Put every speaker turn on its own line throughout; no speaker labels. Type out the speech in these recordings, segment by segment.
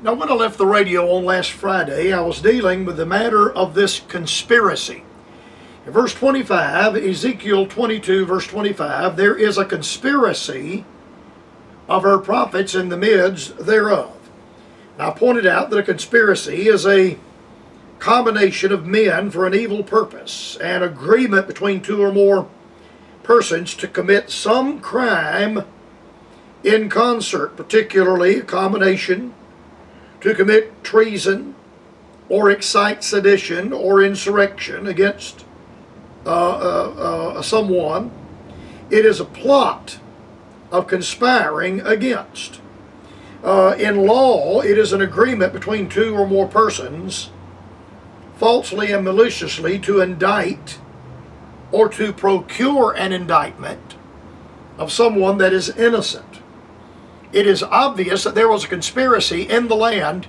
Now, when I left the radio on last Friday, I was dealing with the matter of this conspiracy. In verse 25, Ezekiel 22, verse 25, there is a conspiracy of her prophets in the midst thereof. Now, I pointed out that a conspiracy is a combination of men for an evil purpose, an agreement between two or more persons to commit some crime in concert, particularly a combination to commit treason or excite sedition or insurrection against someone. It is a plot of conspiring against. In law, it is an agreement between two or more persons falsely and maliciously to indict or to procure an indictment of someone that is innocent. It is obvious that there was a conspiracy in the land,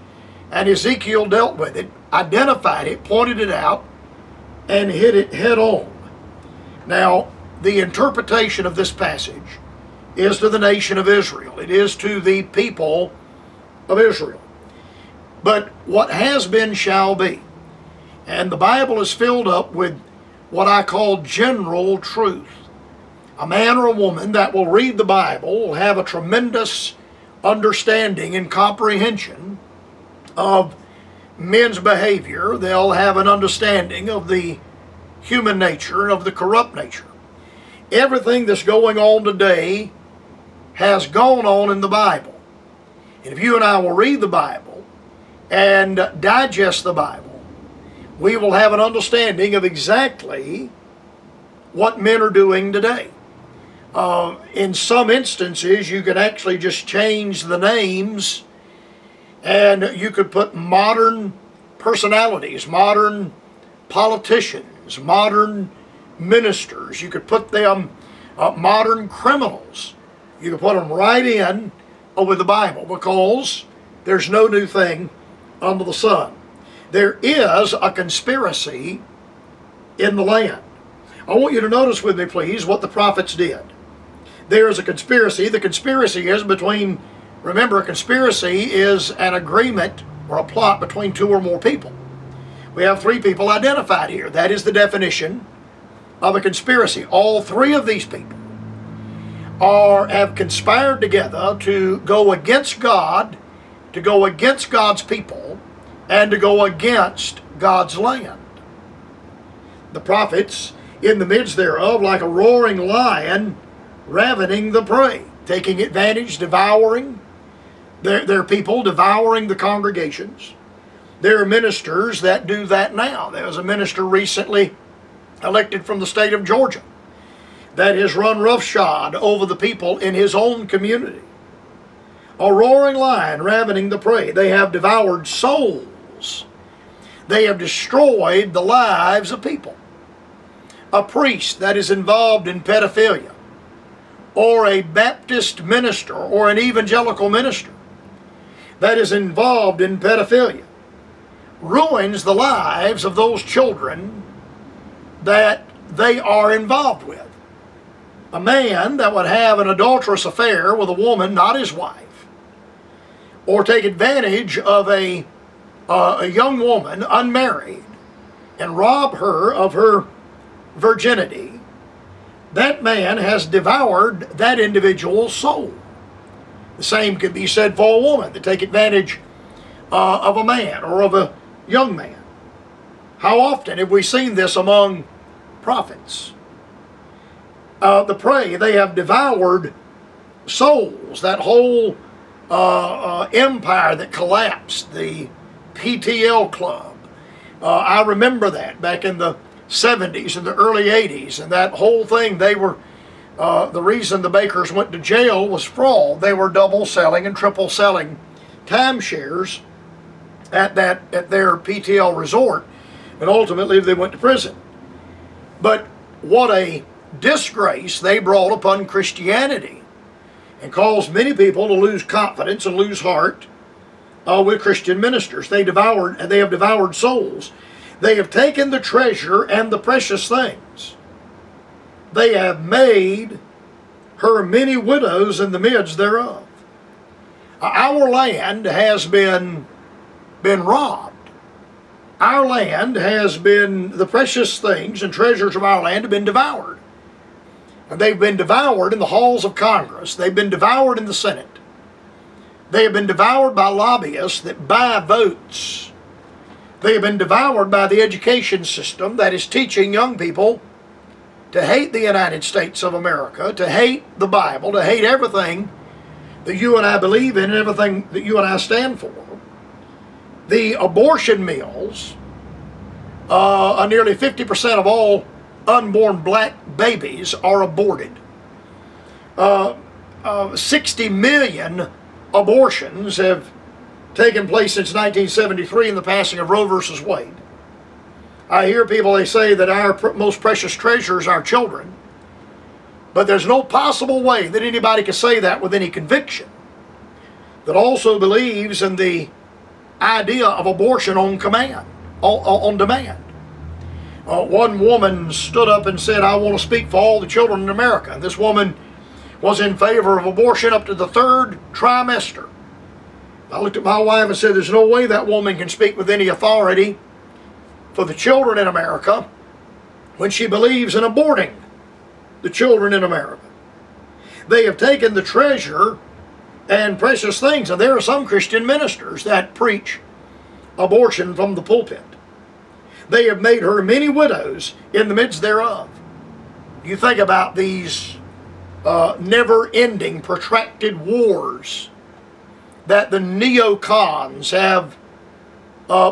and Ezekiel dealt with it, identified it, pointed it out, and hit it head on. Now, the interpretation of this passage is to the nation of Israel. It is to the people of Israel. But what has been shall be. And the Bible is filled up with what I call general truth. A man or a woman that will read the Bible will have a tremendous understanding and comprehension of men's behavior. They'll have an understanding of the human nature and of the corrupt nature. Everything that's going on today has gone on in the Bible. And if you and I will read the Bible and digest the Bible, we will have an understanding of exactly what men are doing today. In some instances, you could actually just change the names, and you could put modern personalities, modern politicians, modern ministers. You could put them modern criminals. You could put them right in with the Bible, because there's no new thing under the sun. There is a conspiracy in the land. I want you to notice with me, please, what the prophets did. There is a conspiracy. The conspiracy is between, remember, a conspiracy is an agreement or a plot between two or more people. We have three people identified here. That is the definition of a conspiracy. All three of these people have conspired together to go against God, to go against God's people, and to go against God's land. The prophets, in the midst thereof, like a roaring lion, ravening the prey, taking advantage, devouring their people, devouring the congregations. There are ministers that do that now. There was a minister recently elected from the state of Georgia that has run roughshod over the people in his own community. A roaring lion ravening the prey. They have devoured souls. They have destroyed the lives of people. A priest that is involved in pedophilia, or a Baptist minister or an evangelical minister that is involved in pedophilia, ruins the lives of those children that they are involved with. A man that would have an adulterous affair with a woman, not his wife, or take advantage of a young woman, unmarried, and rob her of her virginity, that man has devoured that individual's soul. The same could be said for a woman that take advantage of a man or of a young man. How often have we seen this among prophets? The prey, they have devoured souls. That whole empire that collapsed, the PTL club. I remember that back in the 70s and the early 80s, and that whole thing, they were, the reason the Bakers went to jail was fraud. They were double selling and triple selling timeshares at their PTL resort, and ultimately they went to prison. But what a disgrace they brought upon Christianity, and caused many people to lose confidence and lose heart with Christian ministers. They have devoured souls. They have taken the treasure and the precious things. They have made her many widows in the midst thereof. Our land has been robbed. Our land has been, the precious things and treasures of our land have been devoured. And they've been devoured in the halls of Congress. They've been devoured in the Senate. They have been devoured by lobbyists that buy votes. They have been devoured by the education system that is teaching young people to hate the United States of America, to hate the Bible, to hate everything that you and I believe in and everything that you and I stand for. The abortion mills, nearly 50% of all unborn black babies are aborted. 60 million abortions have taken place since 1973 in the passing of Roe versus Wade. I hear people, they say that our most precious treasure is our children, but there's no possible way that anybody can say that with any conviction that also believes in the idea of abortion on command, on demand. One woman stood up and said, "I want to speak for all the children in America." And this woman was in favor of abortion up to the 3rd trimester. I looked at my wife and said, there's no way that woman can speak with any authority for the children in America when she believes in aborting the children in America. They have taken the treasure and precious things, and there are some Christian ministers that preach abortion from the pulpit. They have made her many widows in the midst thereof. You think about these never-ending, protracted wars that the neocons have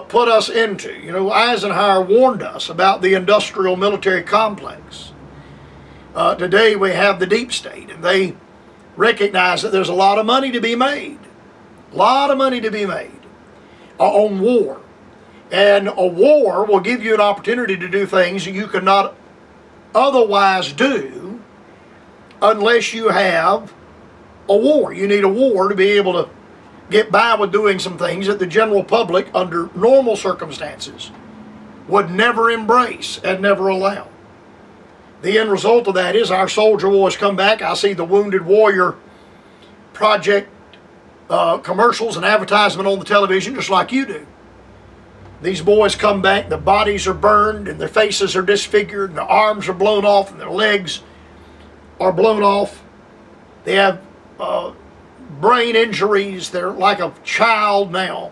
put us into. You know, Eisenhower warned us about the industrial military complex. Today we have the deep state, and they recognize that there's a lot of money to be made. A lot of money to be made on war. And a war will give you an opportunity to do things that you could not otherwise do unless you have a war. You need a war to be able to get by with doing some things that the general public, under normal circumstances, would never embrace and never allow. The end result of that is our soldier boys come back. I see the Wounded Warrior Project commercials and advertisement on the television just like you do. These boys come back, their bodies are burned and their faces are disfigured and their arms are blown off and their legs are blown off. They have brain injuries. They're like a child now.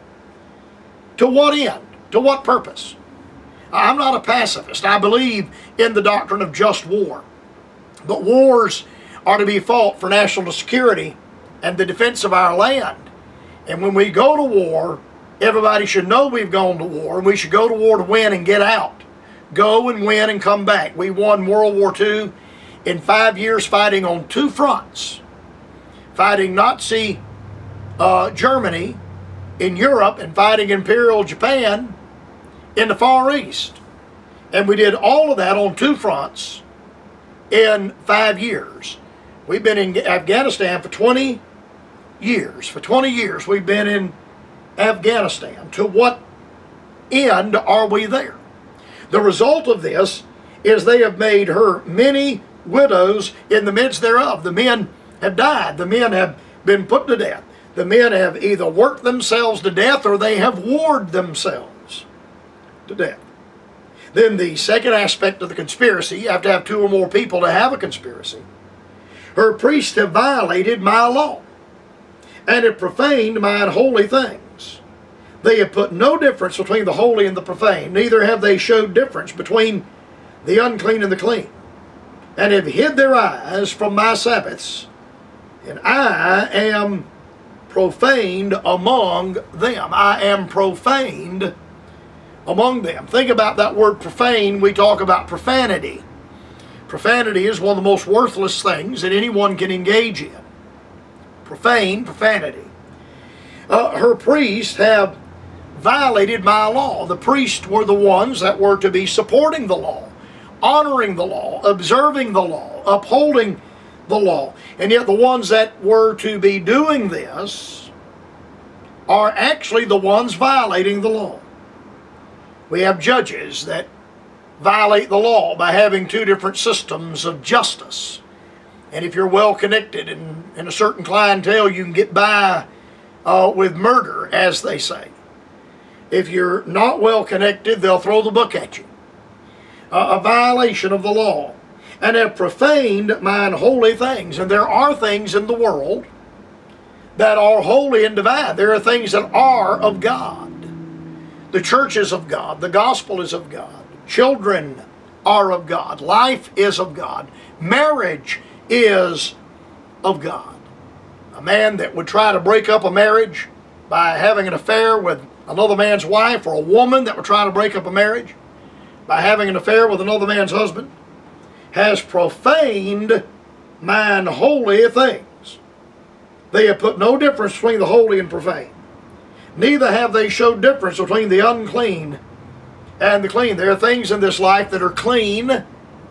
To what end? To what purpose? I'm not a pacifist. I believe in the doctrine of just war. But wars are to be fought for national security and the defense of our land. And when we go to war, everybody should know we've gone to war, and we should go to war to win and get out. Go and win and come back. We won World War II in 5 years fighting on 2 fronts. Fighting Nazi Germany in Europe and fighting Imperial Japan in the Far East. And we did all of that on 2 fronts in 5 years. We've been in Afghanistan for 20 years. For 20 years we've been in Afghanistan. To what end are we there? The result of this is they have made her many widows in the midst thereof. The men have died. The men have been put to death. The men have either worked themselves to death or they have warred themselves to death. Then the second aspect of the conspiracy, you have to have 2 or more people to have a conspiracy. Her priests have violated my law and have profaned mine holy things. They have put no difference between the holy and the profane, neither have they showed difference between the unclean and the clean, and have hid their eyes from my Sabbaths, and I am profaned among them. I am profaned among them. Think about that word profane. We talk about profanity. Profanity is one of the most worthless things that anyone can engage in. Profane, profanity. Her priests have violated my law. The priests were the ones that were to be supporting the law, honoring the law, observing the law, upholding the law. And yet the ones that were to be doing this are actually the ones violating the law. We have judges that violate the law by having 2 different systems of justice. And if you're well connected and in a certain clientele, you can get by with murder, as they say. If you're not well connected, they'll throw the book at you. A violation of the law. And have profaned mine holy things. And there are things in the world that are holy and divine. There are things that are of God. The church is of God. The gospel is of God. Children are of God. Life is of God. Marriage is of God. A man that would try to break up a marriage by having an affair with another man's wife, or a woman that would try to break up a marriage by having an affair with another man's husband, has profaned mine holy things. They have put no difference between the holy and profane. Neither have they showed difference between the unclean and the clean. There are things in this life that are clean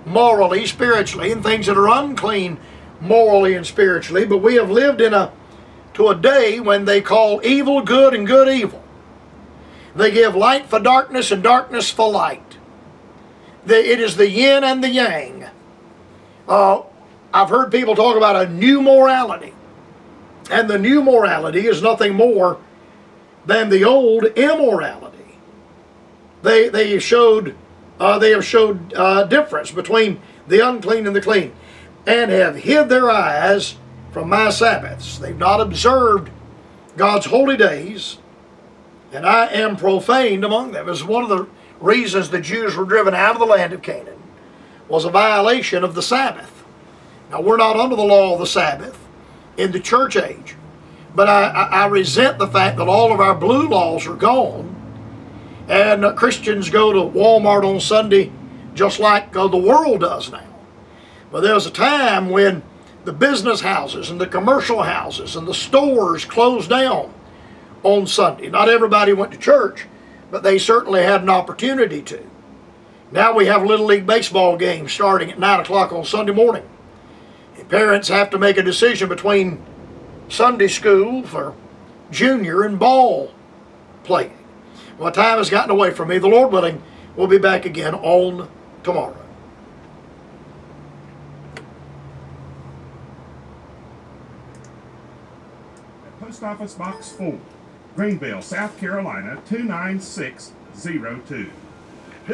morally, spiritually, and things that are unclean morally and spiritually. But we have lived to a day when they call evil good and good evil. They give light for darkness and darkness for light. It is the yin and the yang. I've heard people talk about a new morality. And the new morality is nothing more than the old immorality. They have showed difference between the unclean and the clean, and have hid their eyes from my Sabbaths. They've not observed God's holy days, and I am profaned among them. It was one of the reasons the Jews were driven out of the land of Canaan, was a violation of the Sabbath. Now, we're not under the law of the Sabbath in the church age, but I resent the fact that all of our blue laws are gone, and Christians go to Walmart on Sunday just like the world does now. But there was a time when the business houses and the commercial houses and the stores closed down on Sunday. Not everybody went to church, but they certainly had an opportunity to. Now we have Little League baseball games starting at 9 o'clock on Sunday morning. And parents have to make a decision between Sunday school for junior and ball playing. Well, time has gotten away from me. The Lord willing, we'll be back again on tomorrow.
Post Office Box 4, Greenville, South Carolina 29602.